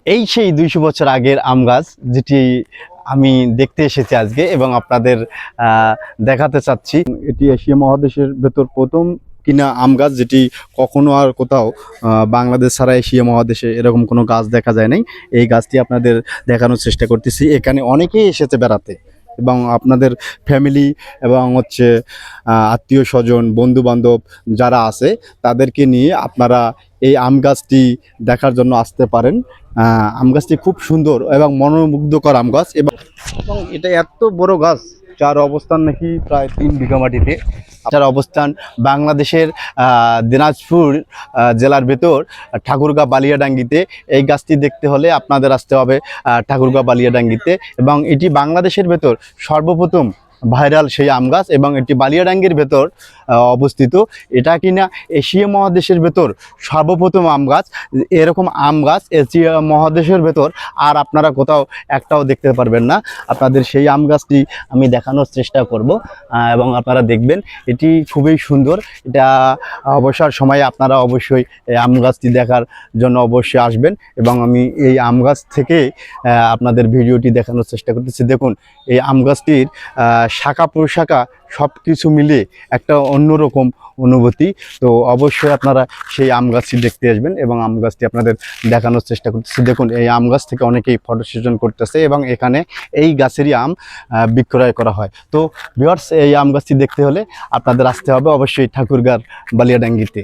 এই সেই 200 বছর আগের আম গাছ, যেটি আমি দেখতে এসেছি আজকে এবং আপনাদের দেখাতে চাচ্ছি। এটি এশিয়া মহাদেশের ভেতর প্রথম কিনা আম গাছ, যেটি কখনো আর কোথাও বাংলাদেশ ছাড়া এশিয়া মহাদেশে এরকম কোনো গাছ দেখা যায় নাই। এই গাছটি আপনাদের দেখানোর চেষ্টা করতেছি। এখানে অনেকেই এসেছে বেড়াতে এবং আপনাদের ফ্যামিলি এবং হচ্ছে আত্মীয় স্বজন বন্ধু বান্ধব যারা আছে তাদেরকে নিয়ে আপনারা এই আম গাছটি দেখার জন্য আসতে পারেন। আম গাছটি খুব সুন্দর এবং মনোমুগ্ধকর আম গাছ এবং এটা এত বড় গাছ, যার অবস্থান নাকি প্রায় 3 বিঘা মাটিতে। যার অবস্থান বাংলাদেশের দিনাজপুর জেলার ভেতর ঠাকুরগাঁ বালিয়াডাঙ্গিতে। এই গাছটি দেখতে হলে আপনাদের আসতে হবে ঠাকুরগাঁ বালিয়াডাঙ্গিতে, এবং এটি বাংলাদেশের ভেতর সর্বপ্রথম ভাইরাল সেই আম গাছ এবং এটি বালিয়াডাঙ্গির ভেতর অবস্থিত। এটা কিনা এশিয়া মহাদেশের ভেতর সর্বপ্রথম আম গাছ। এরকম আম গাছ এশিয়া মহাদেশের ভেতর আর আপনারা কোথাও একটাও দেখতে পারবেন না। আপনাদের সেই আম গাছটি আমি দেখানোর চেষ্টা করব এবং আপনারা দেখবেন এটি খুবই সুন্দর। এটা অবসর সময়ে আপনারা অবশ্যই এই আম গাছটি দেখার জন্য অবশ্যই আসবেন এবং আমি এই আম গাছ থেকে আপনাদের ভিডিওটি দেখানোর চেষ্টা করতেছি। দেখুন এই আম গাছটির শাখা প্রশাখা সব কিছু মিলিয়ে একটা অন্যরকম অনুভূতি। তো অবশ্যই আপনারা সেই আম গাছটি দেখতে আসবেন এবং আম গাছটি আপনাদের দেখানোর চেষ্টা করতেছি। দেখুন এই আম গাছ থেকে অনেকেই ফটো সেশন করতেছে এবং এখানে এই গাছেরই আম বিক্রয় করা হয়। তো ভিউয়ার্স, এই আম গাছটি দেখতে হলে আপনাদের আসতে হবে অবশ্যই ঠাকুরগাঁর বালিয়াডাঙ্গিতে।